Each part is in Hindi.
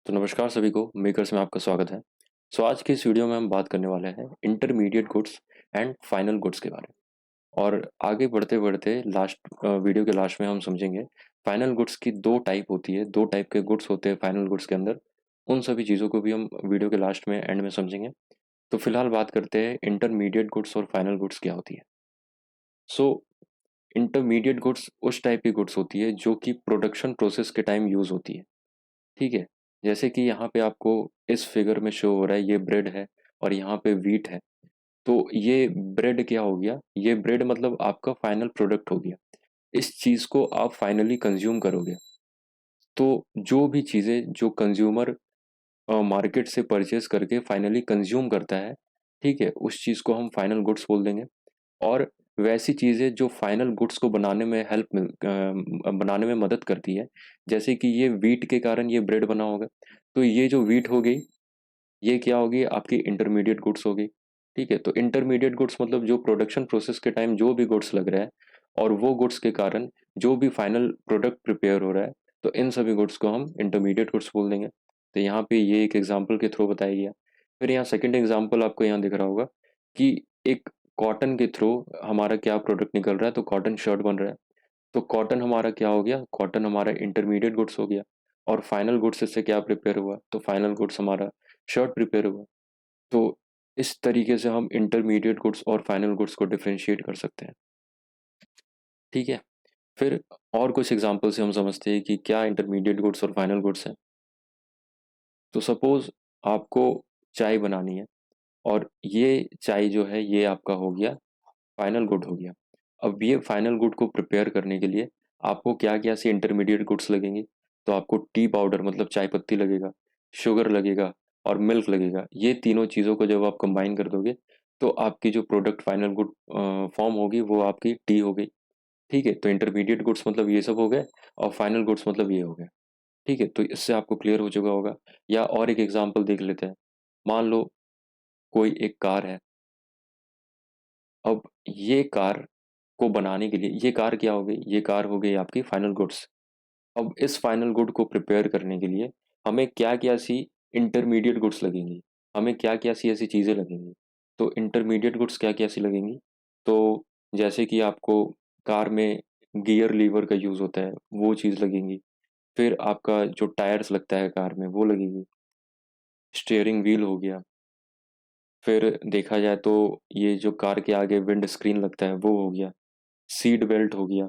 तो नमस्कार सभी को, मेकर्स में आपका स्वागत है। आज की इस वीडियो में हम बात करने वाले हैं intermediate goods and final goods के बारे में। और आगे बढ़ते-बढ़ते वीडियो के लास्ट में हम समझेंगे फाइनल गुड्स की 2 टाइप होती है, 2 टाइप के गुड्स होते हैं फाइनल गुड्स के अंदर। उन सभी चीज़ों को भी हम वीडियो के लास्ट में एंड में समझेंगे। तो फिलहाल बात करते हैं इंटरमीडिएट गुड्स और फाइनल गुड्स क्या होती है। सो इंटरमीडिएट गुड्स उस टाइप की गुड्स होती है जो कि प्रोडक्शन प्रोसेस के टाइम यूज़ होती है। ठीक है? जैसे कि यहाँ पे आपको इस फिगर में शो हो रहा है, ये ब्रेड है और यहाँ पे व्हीट है। तो ये ब्रेड क्या हो गया? ये ब्रेड मतलब आपका फाइनल प्रोडक्ट हो गया। इस चीज़ को आप फाइनली कंज़्यूम करोगे। तो जो भी चीज़ें जो कंज़्यूमर मार्केट से परचेज़ करके फाइनली कंज़्यूम करता है, ठीक है? उस चीज़ को हम फाइनल गुड्स बोल देंगे। और वैसी चीज़ें जो फाइनल गुड्स को बनाने में मदद करती है, जैसे कि ये व्हीट के कारण ये ब्रेड बना होगा। तो ये जो व्हीट हो गई, ये क्या होगी आपकी इंटरमीडिएट गुड्स हो गई, ठीक है? तो इंटरमीडिएट गुड्स मतलब जो प्रोडक्शन प्रोसेस के टाइम जो भी गुड्स लग रहा है और वो गुड्स के कारण जो भी फाइनल प्रोडक्ट प्रिपेयर हो रहा है, तो इन सभी गुड्स को हम इंटरमीडिएट गुड्स बोल देंगे। तो यहाँ पे ये एक एग्ज़ाम्पल के थ्रू बताया गया। फिर यहाँ सेकंड एग्ज़ाम्पल आपको यहाँ दिख रहा होगा कि एक कॉटन के थ्रू हमारा क्या प्रोडक्ट निकल रहा है, तो कॉटन शर्ट बन रहा है। तो कॉटन हमारा क्या हो गया? कॉटन हमारा इंटरमीडिएट गुड्स हो गया और फाइनल गुड्स इससे क्या प्रिपेयर हुआ? तो फाइनल गुड्स हमारा शर्ट प्रिपेयर हुआ। तो इस तरीके से हम इंटरमीडिएट गुड्स और फाइनल गुड्स को डिफरेंशिएट कर सकते हैं, ठीक है? फिर और कुछ एग्ज़ाम्पल से हम समझते हैं कि क्या इंटरमीडिएट गुड्स और फाइनल गुड्स हैं। तो सपोज़ आपको चाय बनानी है और ये चाय जो है ये आपका हो गया फाइनल गुड हो गया। अब ये फाइनल गुड को प्रिपेयर करने के लिए आपको क्या-क्या सी इंटरमीडिएट गुड्स लगेंगी? तो आपको टी पाउडर मतलब चाय पत्ती लगेगा, शुगर लगेगा और मिल्क लगेगा। ये तीनों चीज़ों को जब आप कंबाइन कर दोगे, तो आपकी जो प्रोडक्ट फाइनल गुड फॉर्म होगी वो आपकी टी हो गई, ठीक है? तो इंटरमीडिएट गुड्स मतलब ये सब हो गए और फाइनल गुड्स मतलब ये हो गए, ठीक है? तो इससे आपको क्लियर हो चुका होगा। या और एक एग्ज़ाम्पल देख लेते हैं। मान लो कोई एक कार है, अब ये कार को बनाने के लिए ये कार क्या हो गई? ये कार हो गई आपकी फाइनल गुड्स। अब इस फाइनल गुड को प्रिपेयर करने के लिए हमें क्या-क्या सी इंटरमीडिएट गुड्स लगेंगी? हमें क्या-क्या सी ऐसी चीज़ें लगेंगी? तो इंटरमीडिएट गुड्स क्या-क्या सी लगेंगी? तो जैसे कि आपको कार में गियर लीवर का यूज़ होता है, वो चीज़ लगेंगी। फिर आपका जो टायर्स लगता है कार में, वो लगेगी। स्टीयरिंग व्हील हो गया। फिर देखा जाए तो ये जो कार के आगे विंड स्क्रीन लगता है, वो हो गया। सीट बेल्ट हो गया।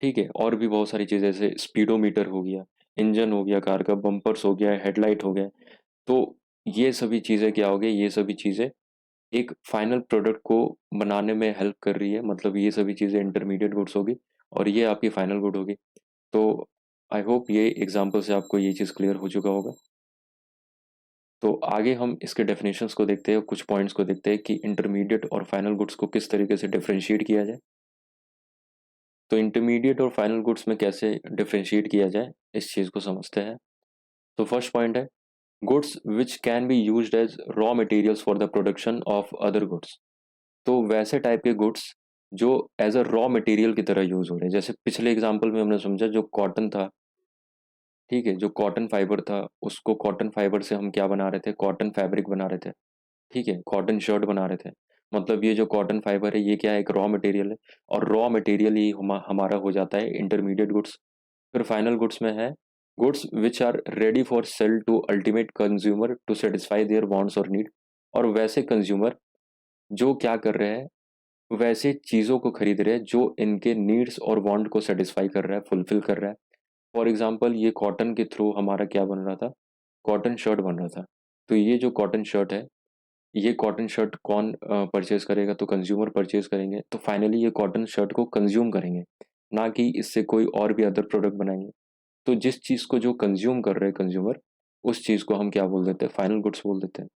ठीक है? और भी बहुत सारी चीज़ें जैसे स्पीडोमीटर हो गया, इंजन हो गया कार का, बम्पर्स हो गया, हेडलाइट हो गए। तो ये सभी चीज़ें क्या हो गई, ये सभी चीज़ें एक फाइनल प्रोडक्ट को बनाने में हेल्प कर रही है, मतलब ये सभी चीज़ें इंटरमीडिएट गुड्स होगी और ये आपकी फाइनल गुड होगी। तो आई होप ये एग्ज़ाम्पल से आपको ये चीज़ क्लियर हो चुका होगा। तो आगे हम इसके डेफिनेशंस को देखते हैं, कुछ पॉइंट्स को देखते हैं कि इंटरमीडिएट और फाइनल गुड्स को किस तरीके से डिफरेंशिएट किया जाए। तो इंटरमीडिएट और फाइनल गुड्स में कैसे डिफरेंशिएट किया जाए, इस चीज़ को समझते हैं। तो फर्स्ट पॉइंट है goods which can be used as raw materials for the production of other goods. तो वैसे टाइप के गुड्स जो एज़ अ रॉ मटेरियल की तरह यूज़ हो रहे हैं। जैसे पिछले एग्ज़ाम्पल में हमने समझा जो कॉटन था, ठीक है? जो कॉटन फाइबर था, उसको कॉटन फाइबर से हम क्या बना रहे थे? कॉटन फैब्रिक बना रहे थे, ठीक है? कॉटन शर्ट बना रहे थे। मतलब ये जो कॉटन फाइबर है, ये क्या है? एक रॉ मटेरियल है और रॉ मटेरियल ही हमारा हो जाता है इंटरमीडिएट गुड्स। फिर फाइनल गुड्स में है goods which are ready for sale to ultimate consumer to satisfy their wants और नीड। और वैसे कंज्यूमर जो क्या कर रहे हैं, वैसे चीज़ों को खरीद रहे हैं जो इनके नीड्स और वांट को सैटिस्फाई कर रहा है, फुलफिल कर रहा है। फॉर एग्ज़ाम्पल ये कॉटन के थ्रू हमारा क्या बन रहा था? कॉटन शर्ट बन रहा था। तो ये जो कॉटन शर्ट है, ये कॉटन शर्ट कौन परचेज़ करेगा? तो कंज्यूमर परचेज़ करेंगे। तो फाइनली ये कॉटन शर्ट को कंज़्यूम करेंगे, ना कि इससे कोई और भी अदर प्रोडक्ट बनाएँगे। तो जिस चीज़ को जो कंज़्यूम कर रहे हैं कंज़्यूमर, उस चीज़ को हम क्या बोल देते हैं? फाइनल गुड्स बोल देते हैं।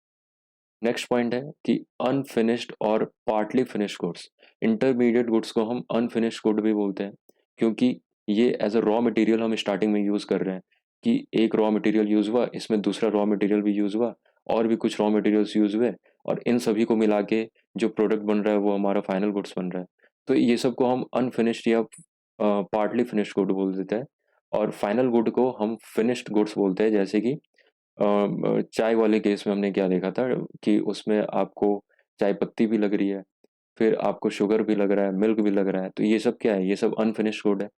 नेक्स्ट पॉइंट है कि अनफिनिश्ड और partly finished goods. Intermediate goods को हम अनफिनिश्ड गुड भी बोलते हैं, क्योंकि ये एज़ अ रॉ मटेरियल हम स्टार्टिंग में यूज़ कर रहे हैं कि एक रॉ मटेरियल यूज़ हुआ, इसमें दूसरा रॉ मटेरियल भी यूज़ हुआ और भी कुछ रॉ मटेरियल्स यूज़ हुए और इन सभी को मिला के जो प्रोडक्ट बन रहा है वो हमारा फाइनल गुड्स बन रहा है। तो ये सब को हम अनफिनिश्ड या पार्टली फिनिश्ड गुड बोल देते हैं और फाइनल गुड को हम फिनिश्ड गुड्स बोलते हैं, जैसे कि चाय वाले केस में हमने क्या देखा था कि उसमें आपको चाय पत्ती भी लग रही है, फिर आपको शुगर भी लग रहा है, मिल्क भी लग रहा है, तो ये सब क्या है? ये सब अनफिनिश्ड गुड है।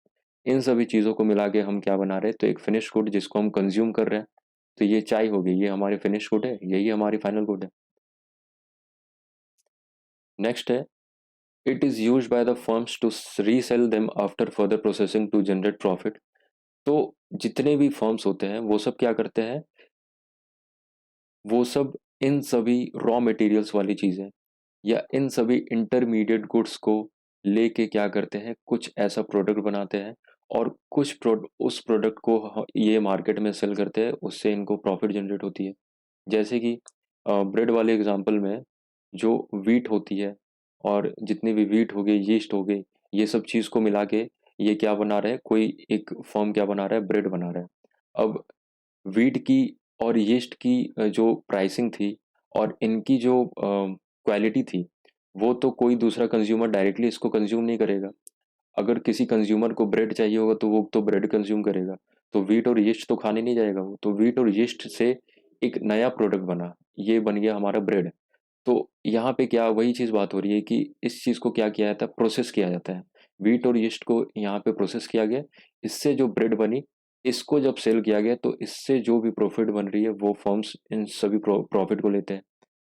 इन सभी चीज़ों को मिला के हम क्या बना रहे हैं? तो एक फिनिश्ड गुड जिसको हम कंज्यूम कर रहे हैं। तो ये चाय हो गई, ये हमारी फिनिश्ड गुड है, यही हमारी फाइनल गुड है। नेक्स्ट है, it is used by the firms to resell them after further processing to generate profit. तो जितने भी फर्म्स होते हैं वो सब क्या करते हैं? वो सब इन सभी रॉ मटेरियल्स वाली चीज़ें या इन सभी इंटरमीडिएट गुड्स को लेके क्या करते हैं, कुछ ऐसा प्रोडक्ट बनाते हैं और कुछ उस प्रोडक्ट को ये मार्केट में सेल करते हैं, उससे इनको प्रॉफिट जनरेट होती है। जैसे कि ब्रेड वाले एग्जांपल में जो वीट होती है और जितनी भी वीट हो गई, यीस्ट हो गई, ये सब चीज़ को मिला के ये क्या बना रहे हैं, कोई एक फर्म क्या बना रहा है, ब्रेड बना रहा है। अब वीट की और यीस्ट की जो प्राइसिंग थी और इनकी जो क्वालिटी थी, वो तो कोई दूसरा कंज्यूमर डायरेक्टली इसको कंज्यूम नहीं करेगा। अगर किसी कंज्यूमर को ब्रेड चाहिए होगा तो वो तो ब्रेड कंज्यूम करेगा। तो वीट और यीस्ट तो खाने नहीं जाएगा वो। तो वीट और यीस्ट से एक नया प्रोडक्ट बना, ये बन गया हमारा ब्रेड। तो यहाँ पे क्या वही चीज़ बात हो रही है कि इस चीज़ को क्या किया जाता है, प्रोसेस किया जाता है। व्हीट और यीस्ट को यहाँ पे प्रोसेस किया गया, इससे जो ब्रेड बनी, इसको जब सेल किया गया तो इससे जो भी प्रॉफिट बन रही है वो फर्म्स इन सभी प्रॉफिट को लेते हैं।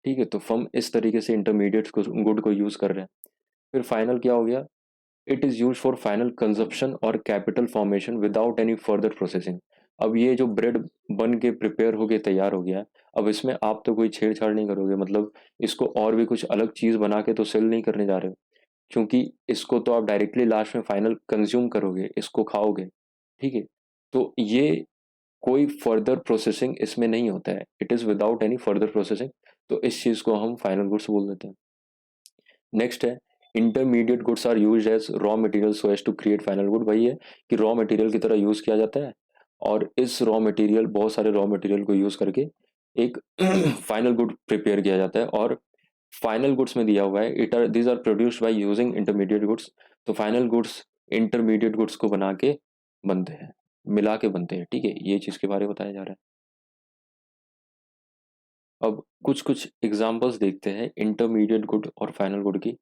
ठीक है, तो फर्म इस तरीके से इंटरमीडिएट्स को, गुड को यूज़ कर रहे हैं। फिर फाइनल क्या हो गया, it is used for final consumption और capital formation without any further processing. अब ये जो ब्रेड बन के प्रिपेयर होके तैयार हो गया है, अब इसमें आप तो कोई छेड़छाड़ नहीं करोगे, मतलब इसको और भी कुछ अलग चीज़ बना के तो सेल नहीं करने जा रहे हो, क्योंकि इसको तो आप डायरेक्टली लास्ट में फाइनल कंज्यूम करोगे, इसको खाओगे। ठीक है, तो ये कोई फर्दर प्रोसेसिंग इसमें नहीं होता है, it is without any further processing. तो इस चीज़ को हम फाइनल गुड्स बोल देते हैं। नेक्स्ट है, intermediate goods are used as raw material so as to create final good. वही है कि रॉ मटेरियल की तरह यूज़ किया जाता है और इस रॉ मटेरियल, बहुत सारे रॉ मटेरियल को यूज़ करके एक फाइनल गुड प्रिपेयर किया जाता है। और फाइनल गुड्स में दिया हुआ है, it are these are produced by using intermediate goods. तो फाइनल गुड्स इंटरमीडिएट गुड्स को बना के बनते हैं, मिला के बनते हैं। ठीक है, ये चीज़ के बारे में बताया जा रहा है। अब कुछ कुछ एग्जांपल्स देखते हैं इंटरमीडिएट गुड और फाइनल गुड की।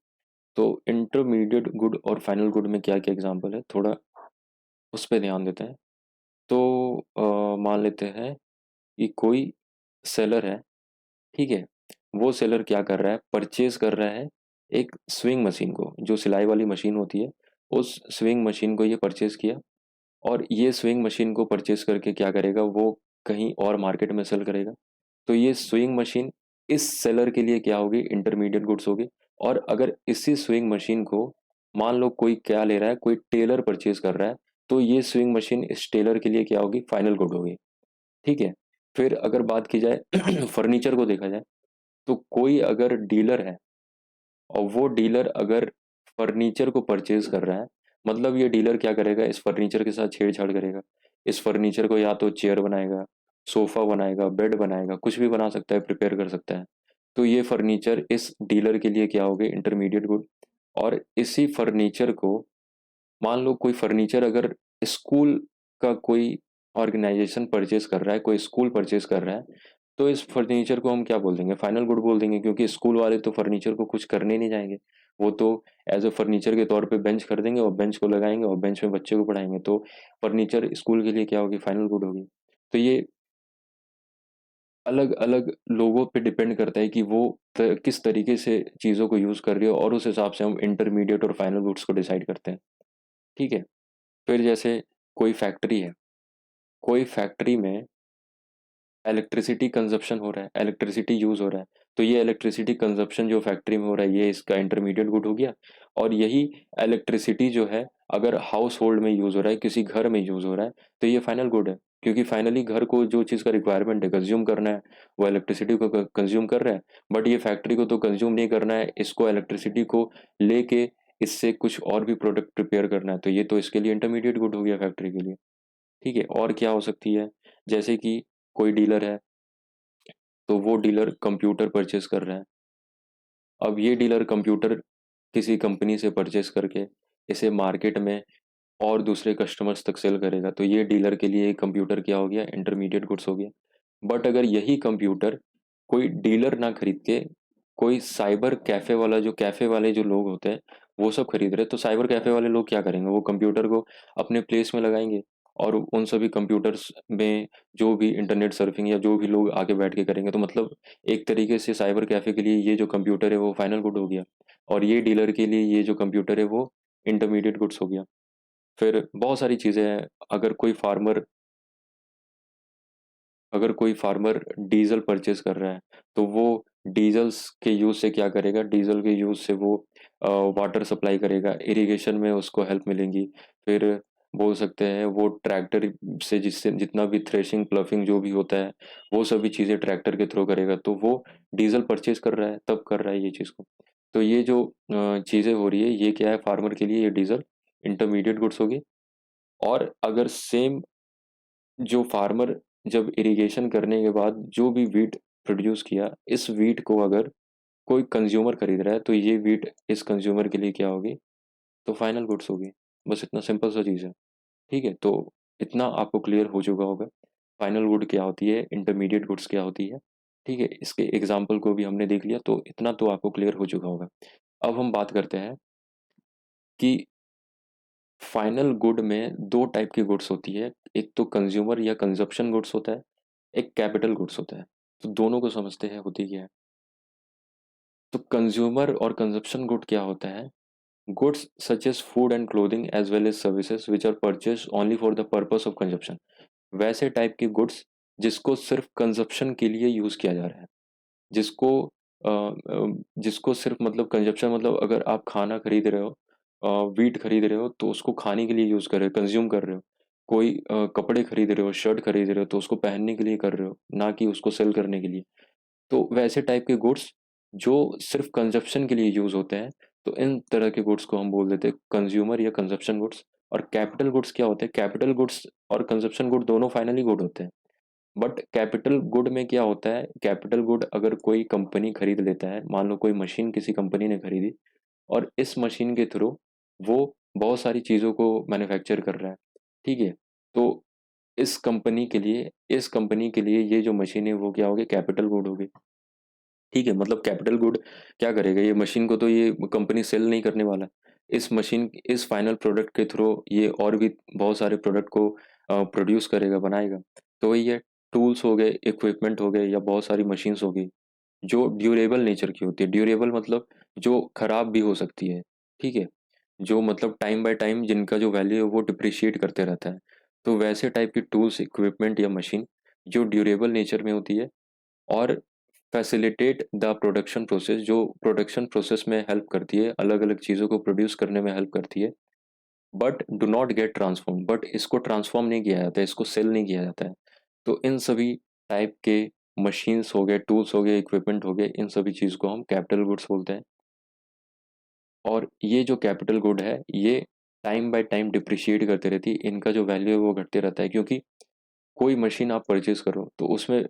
तो इंटरमीडिएट गुड और फाइनल गुड में क्या क्या एग्जांपल है, थोड़ा उस पे ध्यान देते हैं। तो मान लेते हैं कि कोई सेलर है, ठीक है, वो सेलर क्या कर रहा है, परचेज कर रहा है एक स्विंग मशीन को, जो सिलाई वाली मशीन होती है, उस स्विंग मशीन को ये परचेज किया। और ये स्विंग मशीन को परचेज करके क्या करेगा, वो कहीं और मार्केट में सेल करेगा। तो ये स्विंग मशीन इस सेलर के लिए क्या होगी, इंटरमीडिएट गुड्स होगी। और अगर इसी स्विंग मशीन को मान लो कोई क्या ले रहा है, कोई टेलर परचेज कर रहा है, तो ये स्विंग मशीन इस टेलर के लिए क्या होगी, फाइनल गुड होगी। ठीक है, फिर अगर बात की जाए फर्नीचर को देखा जाए, तो कोई अगर डीलर है और वो डीलर अगर फर्नीचर को परचेज कर रहा है, मतलब ये डीलर क्या करेगा, इस फर्नीचर के साथ छेड़छाड़ करेगा। इस फर्नीचर को या तो चेयर बनाएगा, सोफा बनाएगा, बेड बनाएगा, कुछ भी बना सकता है, प्रिपेयर कर सकता है। तो ये फर्नीचर इस डीलर के लिए क्या हो गए, इंटरमीडिएट गुड। और इसी फर्नीचर को मान लो कोई फर्नीचर अगर स्कूल का कोई ऑर्गेनाइजेशन परचेज कर रहा है, कोई स्कूल परचेज कर रहा है, तो इस फर्नीचर को हम क्या बोल देंगे, फाइनल गुड बोल देंगे, क्योंकि स्कूल वाले तो फर्नीचर को कुछ करने नहीं जाएंगे। वो तो एज ए फर्नीचर के तौर पे बेंच खरीदेंगे और बेंच को लगाएंगे और बेंच में बच्चे को पढ़ाएंगे। तो फर्नीचर स्कूल के लिए क्या होगी, फाइनल गुड होगी। तो ये अलग अलग लोगों पे डिपेंड करता है कि वो किस तरीके से चीज़ों को यूज़ कर रही हो, और उस हिसाब से हम इंटरमीडिएट और फाइनल गुड्स को डिसाइड करते हैं। ठीक है, फिर जैसे कोई फैक्ट्री है, कोई फैक्ट्री में इलेक्ट्रिसिटी कंजप्शन हो रहा है, इलेक्ट्रिसिटी यूज़ हो रहा है, तो ये इलेक्ट्रिसिटी कंजप्शन जो फैक्ट्री में हो रहा है, ये इसका इंटरमीडिएट गुड हो गया। और यही इलेक्ट्रिसिटी जो है, अगर हाउस होल्ड में यूज़ हो रहा है, किसी घर में यूज़ हो रहा है, तो ये फाइनल गुड है, क्योंकि फाइनली घर को जो चीज़ का रिक्वायरमेंट है, कंज्यूम करना है, वो इलेक्ट्रिसिटी को कंज्यूम कर रहा है। बट ये फैक्ट्री को तो कंज्यूम नहीं करना है, इसको इलेक्ट्रिसिटी को लेके इससे कुछ और भी प्रोडक्ट प्रिपेयर करना है, तो ये तो इसके लिए इंटरमीडिएट गुड हो गया फैक्ट्री के लिए। ठीक है, और क्या हो सकती है, जैसे कि कोई डीलर है, तो वो डीलर कंप्यूटर परचेज कर रहा है। अब ये डीलर कंप्यूटर किसी कंपनी से परचेज करके इसे मार्केट में और दूसरे कस्टमर्स तक सेल करेगा, तो ये डीलर के लिए कंप्यूटर क्या हो गया, इंटरमीडिएट गुड्स हो गया। बट अगर यही कंप्यूटर कोई डीलर ना खरीद के कोई साइबर कैफ़े वाला, जो कैफ़े वाले जो लोग होते हैं, वो सब खरीद रहे, तो साइबर कैफ़े वाले लोग क्या करेंगे? वो कंप्यूटर को अपने प्लेस में लगाएँगे और उन सभी कंप्यूटर्स में जो भी इंटरनेट सर्फिंग या जो भी लोग आके बैठ के करेंगे, तो मतलब एक तरीके से साइबर कैफ़े के लिए ये जो कंप्यूटर है वो फाइनल गुड हो गया, और ये डीलर के लिए ये जो कंप्यूटर है वो इंटरमीडिएट गुड्स हो गया। फिर बहुत सारी चीज़ें हैं। अगर कोई फार्मर डीज़ल परचेज़ कर रहा है, तो वो डीज़ल्स के यूज़ से क्या करेगा, डीज़ल के यूज़ से वो वाटर सप्लाई करेगा, इरिगेशन में उसको हेल्प मिलेंगी। फिर बोल सकते हैं वो ट्रैक्टर से जिससे जितना भी थ्रेशिंग, प्लॉफिंग जो भी होता है, वो सभी चीज़ें ट्रैक्टर के थ्रू करेगा, तो वो डीज़ल परचेज़ कर रहा है, तब कर रहा है ये चीज़ को। तो ये जो चीज़ें हो रही है, ये क्या है फार्मर के लिए, ये डीज़ल इंटरमीडिएट गुड्स होगी। और अगर सेम जो फार्मर जब इरिगेशन करने के बाद जो भी व्हीट प्रोड्यूस किया, इस व्हीट को अगर कोई कंज्यूमर खरीद रहा है, तो ये व्हीट इस कंज्यूमर के लिए क्या होगी, तो फाइनल गुड्स होगी। बस इतना सिंपल सा चीज़ है। ठीक है? तो इतना आपको क्लियर हो चुका होगा, फाइनल गुड क्या होती है, इंटरमीडिएट गुड्स क्या होती है। ठीक है? इसके एग्ज़ाम्पल को भी हमने देख लिया, तो इतना तो आपको क्लियर हो चुका होगा। अब हम बात करते हैं कि फाइनल गुड में 2 टाइप की गुड्स होती है, एक तो कंज्यूमर या कंज़प्शन गुड्स होता है, एक कैपिटल गुड्स होता है। तो दोनों को समझते हैं होती क्या है। तो कंज्यूमर और कंज़प्शन गुड क्या होता है? Goods such as food and clothing as well as services which are purchased only for the purpose of consumption. वैसे टाइप की गुड्स जिसको सिर्फ़ कंज़प्शन के लिए यूज़ किया जा रहा है। जिसको जिसको सिर्फ़ मतलब कंज़प्शन, मतलब अगर आप खाना खरीद रहे हो, व्हीट खरीद रहे हो, तो उसको खाने के लिए यूज़ कर रहे हो, कंज़्यूम कर रहे हो। कोई कपड़े खरीद रहे हो, शर्ट खरीद रहे हो, तो उसको पहनने के लिए कर रहे हो, ना कि उसको सेल करने के लिए। तो वैसे टाइप के गुड्स जो सिर्फ़ कंज़प्शन के लिए यूज़ होते हैं, तो इन तरह के गुड्स को हम बोल देते हैं कंज़्यूमर या कंज़प्शन गुड्स। और कैपिटल गुड्स क्या होते हैं? कैपिटल गुड्स और कंज़प्शन गुड दोनों फाइनली गुड होते हैं। बट कैपिटल गुड में क्या होता है, कैपिटल गुड अगर कोई कंपनी खरीद लेता है, मान लो कोई मशीन किसी कंपनी ने खरीदी, और इस मशीन के थ्रू वो बहुत सारी चीज़ों को मैन्युफैक्चर कर रहा है, ठीक है? तो इस कंपनी के लिए ये जो मशीन है वो क्या होगी, कैपिटल गुड होगी। ठीक है? मतलब कैपिटल गुड क्या करेगा, ये मशीन को तो ये कंपनी सेल नहीं करने वाला। इस फाइनल प्रोडक्ट के थ्रू ये और भी बहुत सारे प्रोडक्ट को प्रोड्यूस करेगा, बनाएगा। तो वही है, टूल्स हो गए, इक्विपमेंट हो गए या बहुत सारी मशीन्स हो गई, जो ड्यूरेबल नेचर की होती है। ड्यूरेबल मतलब जो खराब भी हो सकती है, ठीक है? जो मतलब टाइम बाय टाइम जिनका जो वैल्यू है वो डिप्रिशिएट करते रहता है। तो वैसे टाइप की टूल्स, इक्विपमेंट या मशीन जो ड्यूरेबल नेचर में होती है और फैसिलिटेट द प्रोडक्शन प्रोसेस, जो प्रोडक्शन प्रोसेस में हेल्प करती है, अलग-अलग चीज़ों को प्रोड्यूस करने में हेल्प करती है, but do not get transformed, but इसको ट्रांसफ़ॉर्म नहीं किया जाता है, इसको सेल नहीं किया जाता है। तो इन सभी टाइप के मशीन्स हो गए, टूल्स हो गए, इक्विपमेंट हो गए, इन सभी चीज़ को हम कैपिटल गुड्स बोलते हैं। और ये जो कैपिटल गुड है, ये टाइम बाय टाइम डिप्रिशिएट करती रहती है, इनका जो वैल्यू है वो घटते रहता है, क्योंकि कोई मशीन आप परचेज़ करो, तो उसमें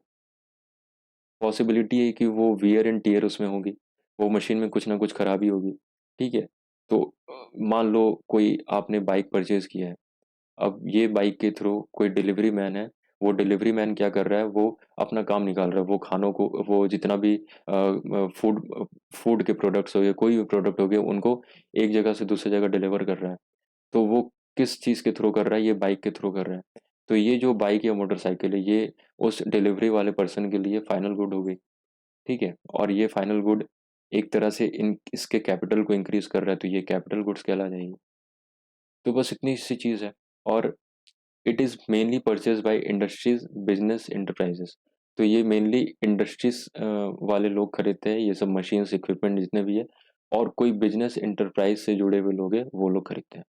पॉसिबिलिटी है कि वो वियर एंड टियर उसमें होगी, वो मशीन में कुछ ना कुछ खराबी होगी, ठीक है? तो मान लो कोई आपने बाइक परचेज़ किया है, अब ये बाइक के थ्रू कोई डिलीवरी मैन है, वो डिलीवरी मैन क्या कर रहा है, वो अपना काम निकाल रहा है, वो खानों को, वो जितना भी फूड के प्रोडक्ट्स हो गए, कोई भी प्रोडक्ट हो गए, उनको एक जगह से दूसरी जगह डिलीवर कर रहा है। तो वो किस चीज़ के थ्रू कर रहा है, ये बाइक के थ्रू कर रहा है। तो ये जो बाइक या मोटरसाइकिल है, ये उस डिलीवरी वाले पर्सन के लिए फाइनल गुड हो गई, ठीक है? और ये फाइनल गुड एक तरह से इन इसके कैपिटल को इंक्रीज़ कर रहा है, तो ये कैपिटल गुड्स कहला जाएगी। तो बस इतनी सी चीज़ है। और it is mainly purchase by industries, business enterprises. तो ये मेनली इंडस्ट्रीज़ वाले लोग खरीदते हैं, ये सब मशीन्स, इक्विपमेंट जितने भी हैं, और कोई बिज़नेस एंटरप्राइज़ से जुड़े हुए लोग हैं, वो लोग खरीदते हैं।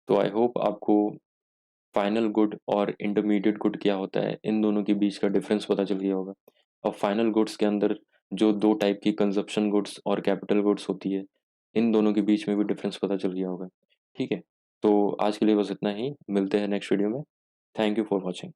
तो आई होप आपको फाइनल गुड और इंटरमीडिएट गुड क्या होता है, इन दोनों के बीच का डिफ़रेंस पता चल गया होगा। और फाइनल गुड्स के अंदर जो 2 टाइप की कंज़प्शन गुड्स और कैपिटल गुड्स होती है, इन दोनों के बीच में भी डिफ़रेंस पता चल गया होगा। ठीक है? तो आज के लिए बस इतना ही, मिलते हैं नेक्स्ट वीडियो में। Thank you for watching.